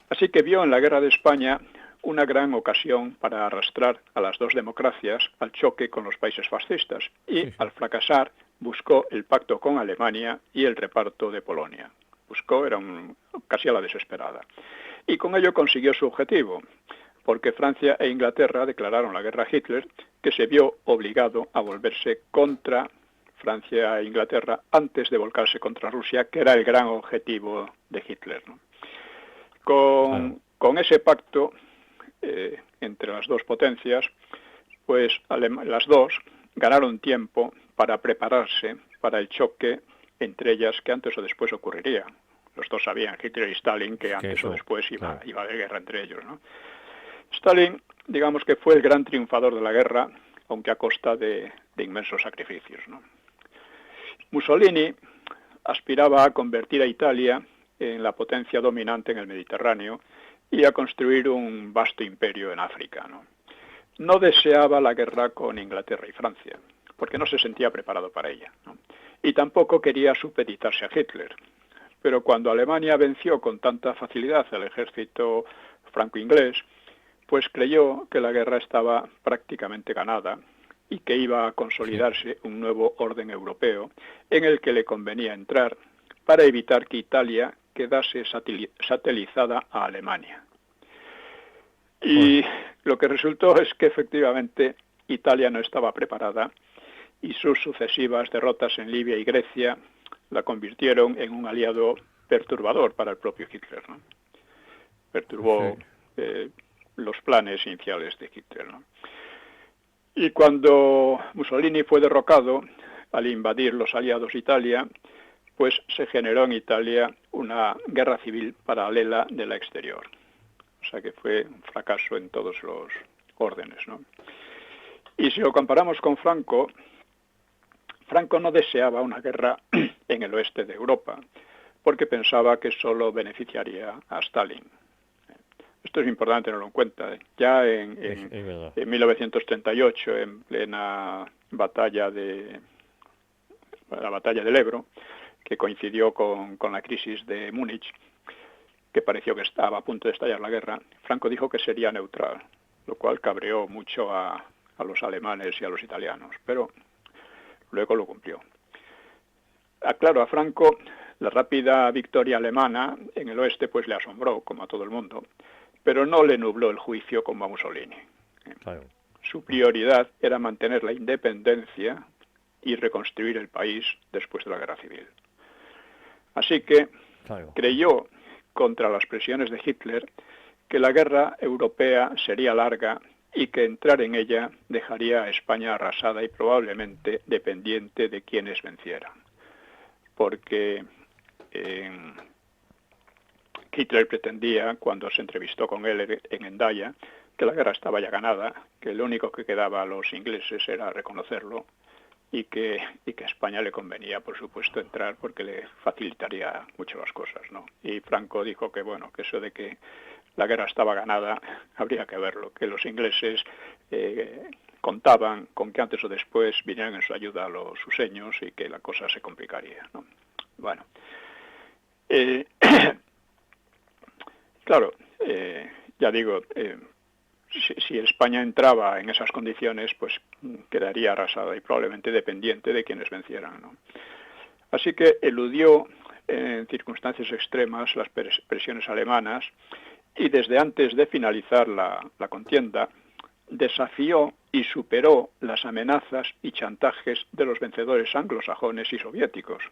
Así que vio en la guerra de España una gran ocasión para arrastrar a las dos democracias al choque con los países fascistas y, al fracasar, buscó el pacto con Alemania y el reparto de Polonia. Era casi a la desesperada. Y con ello consiguió su objetivo, porque Francia e Inglaterra declararon la guerra a Hitler, que se vio obligado a volverse contra Francia e Inglaterra antes de volcarse contra Rusia, que era el gran objetivo de Hitler, ¿no? Con ese pacto entre las dos potencias, pues las dos ganaron tiempo para prepararse para el choque entre ellas, que antes o después ocurriría. Los dos sabían, Hitler y Stalin, que antes o después iba a haber guerra entre ellos, ¿no? Stalin, digamos que fue el gran triunfador de la guerra, aunque a costa de inmensos sacrificios, ¿no? Mussolini aspiraba a convertir a Italia en la potencia dominante en el Mediterráneo y a construir un vasto imperio en África, ¿no? No deseaba la guerra con Inglaterra y Francia, porque no se sentía preparado para ella, ¿no? Y tampoco quería supeditarse a Hitler. Pero cuando Alemania venció con tanta facilidad al ejército franco-inglés, pues creyó que la guerra estaba prácticamente ganada y que iba a consolidarse un nuevo orden europeo en el que le convenía entrar para evitar que Italia quedase satelizada a Alemania. Y lo que resultó es que efectivamente Italia no estaba preparada y sus sucesivas derrotas en Libia y Grecia la convirtieron en un aliado perturbador para el propio Hitler, ¿no? Perturbó los planes iniciales de Hitler, ¿no? Y cuando Mussolini fue derrocado, al invadir los aliados Italia, pues se generó en Italia una guerra civil paralela de la exterior. O sea que fue un fracaso en todos los órdenes, ¿no? Y si lo comparamos con Franco, Franco no deseaba una guerra en el oeste de Europa, porque pensaba que solo beneficiaría a Stalin. Esto es importante tenerlo en cuenta. Ya en 1938, en plena batalla la batalla del Ebro, que coincidió con la crisis de Múnich, que pareció que estaba a punto de estallar la guerra, Franco dijo que sería neutral, lo cual cabreó mucho a los alemanes y a los italianos, pero luego lo cumplió. Claro, a Franco la rápida victoria alemana en el oeste pues le asombró, como a todo el mundo, pero no le nubló el juicio como a Mussolini. Claro. Su prioridad era mantener la independencia y reconstruir el país después de la guerra civil. Así que creyó, contra las presiones de Hitler, que la guerra europea sería larga y que entrar en ella dejaría a España arrasada y probablemente dependiente de quienes vencieran. Porque Hitler pretendía, cuando se entrevistó con él en Hendaya, que la guerra estaba ya ganada, que lo único que quedaba a los ingleses era reconocerlo y que a España le convenía, por supuesto, entrar porque le facilitaría mucho las cosas, ¿no? Y Franco dijo que, bueno, que eso de que la guerra estaba ganada habría que verlo, que los ingleses contaban con que antes o después vinieran en su ayuda a los suseños y que la cosa se complicaría, ¿no? Bueno, claro, ya digo, si España entraba en esas condiciones, pues quedaría arrasada y probablemente dependiente de quienes vencieran, ¿no? Así que eludió en circunstancias extremas las presiones alemanas y desde antes de finalizar la contienda desafió y superó las amenazas y chantajes de los vencedores anglosajones y soviéticos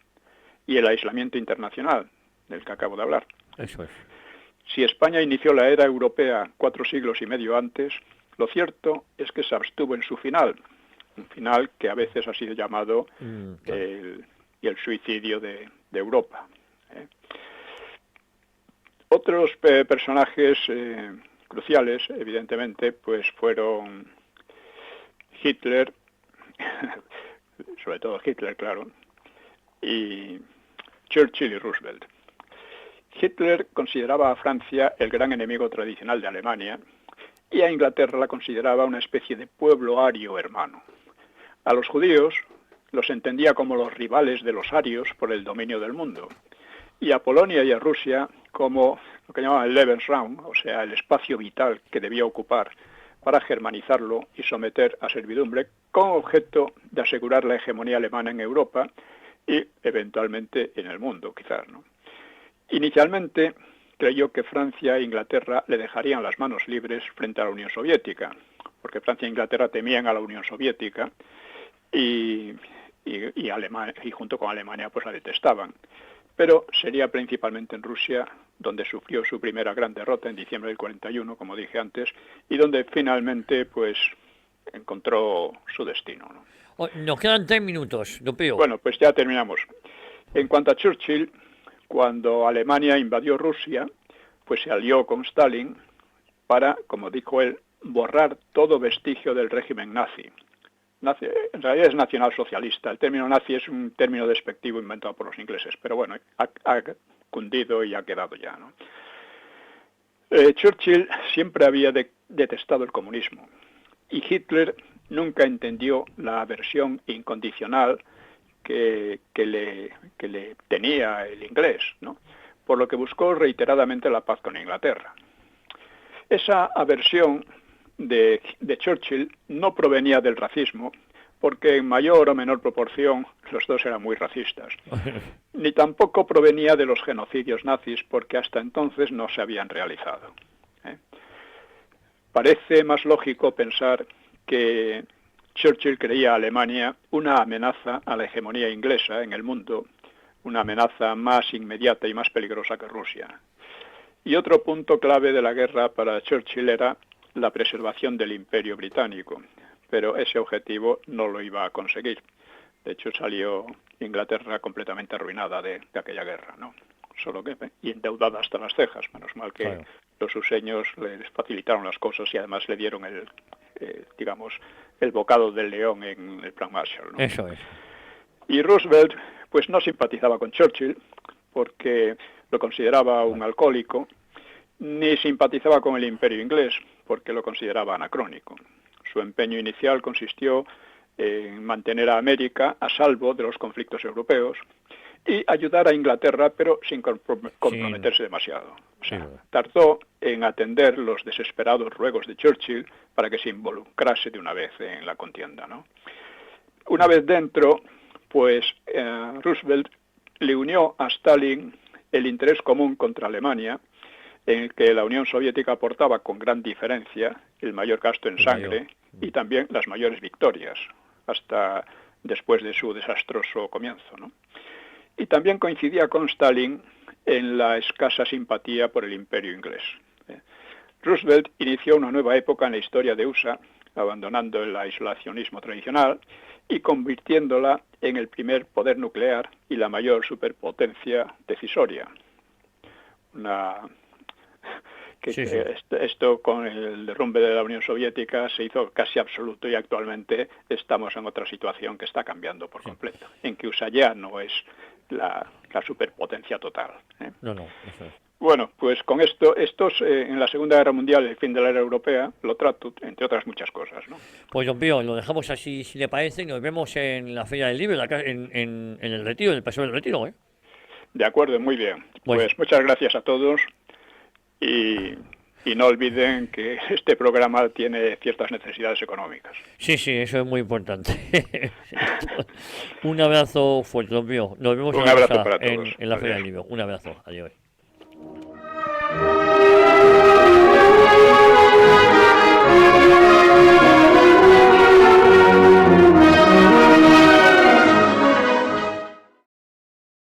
y el aislamiento internacional del que acabo de hablar. Eso es. Si España inició la era europea 4 siglos y medio antes, lo cierto es que se abstuvo en su final, un final que a veces ha sido llamado el suicidio de Europa. Otros personajes cruciales, evidentemente, pues fueron Hitler, sobre todo Hitler, claro, y Churchill y Roosevelt. Hitler consideraba a Francia el gran enemigo tradicional de Alemania y a Inglaterra la consideraba una especie de pueblo ario hermano. A los judíos los entendía como los rivales de los arios por el dominio del mundo y a Polonia y a Rusia como lo que llamaban el Lebensraum, o sea, el espacio vital que debía ocupar para germanizarlo y someter a servidumbre con objeto de asegurar la hegemonía alemana en Europa y eventualmente en el mundo, quizás, ¿no? Inicialmente creyó que Francia e Inglaterra le dejarían las manos libres frente a la Unión Soviética, porque Francia e Inglaterra temían a la Unión Soviética y junto con Alemania pues la detestaban. Pero sería principalmente en Rusia donde sufrió su primera gran derrota en diciembre del 41, como dije antes, y donde finalmente pues encontró su destino, ¿no? Nos quedan 3 minutos, don Pío. Bueno, pues ya terminamos. En cuanto a Churchill, cuando Alemania invadió Rusia, pues se alió con Stalin para, como dijo él, borrar todo vestigio del régimen nazi. En realidad es nacionalsocialista. El término nazi es un término despectivo inventado por los ingleses, pero bueno, ha cundido y ha quedado ya, ¿no? Churchill siempre había detestado el comunismo y Hitler nunca entendió la aversión incondicional que le tenía el inglés, ¿no? Por lo que buscó reiteradamente la paz con Inglaterra. Esa aversión de Churchill no provenía del racismo, porque en mayor o menor proporción los dos eran muy racistas, ni tampoco provenía de los genocidios nazis, porque hasta entonces no se habían realizado. Parece más lógico pensar que Churchill creía a Alemania una amenaza a la hegemonía inglesa en el mundo, una amenaza más inmediata y más peligrosa que Rusia. Y otro punto clave de la guerra para Churchill era la preservación del Imperio Británico, pero ese objetivo no lo iba a conseguir. De hecho, salió Inglaterra completamente arruinada de aquella guerra, ¿no? Solo que y endeudada hasta las cejas. Menos mal que claro, los suseños les facilitaron las cosas y además le dieron el bocado del león en el Plan Marshall, ¿no? Eso es. Y Roosevelt, pues no simpatizaba con Churchill porque lo consideraba un alcohólico, ni simpatizaba con el Imperio inglés porque lo consideraba anacrónico. Su empeño inicial consistió en mantener a América a salvo de los conflictos europeos y ayudar a Inglaterra, pero sin comprometerse demasiado. O sea, tardó en atender los desesperados ruegos de Churchill para que se involucrase de una vez en la contienda, ¿no? Una vez dentro, pues Roosevelt le unió a Stalin el interés común contra Alemania, en el que la Unión Soviética aportaba con gran diferencia el mayor gasto en sangre y también las mayores victorias, hasta después de su desastroso comienzo, ¿no? Y también coincidía con Stalin en la escasa simpatía por el Imperio inglés. Roosevelt inició una nueva época en la historia de USA, abandonando el aislacionismo tradicional y convirtiéndola en el primer poder nuclear y la mayor superpotencia decisoria. Esto con el derrumbe de la Unión Soviética se hizo casi absoluto y actualmente estamos en otra situación que está cambiando por completo, en que USA ya no es la superpotencia total. No, eso es. Bueno, pues con esto, en la Segunda Guerra Mundial, el fin de la era europea, lo trato, entre otras muchas cosas, ¿no? Pues don Pío, lo dejamos así si le parece y nos vemos en la Feria del Libro, en el Retiro, en el Paseo del Retiro, ¿eh? De acuerdo, muy bien. Pues muchas gracias a todos y no olviden que este programa tiene ciertas necesidades económicas. Sí, eso es muy importante. Un abrazo fuerte, don Pío. Nos vemos Un abrazo para todos. en la Feria del Libro. Un abrazo. Adiós.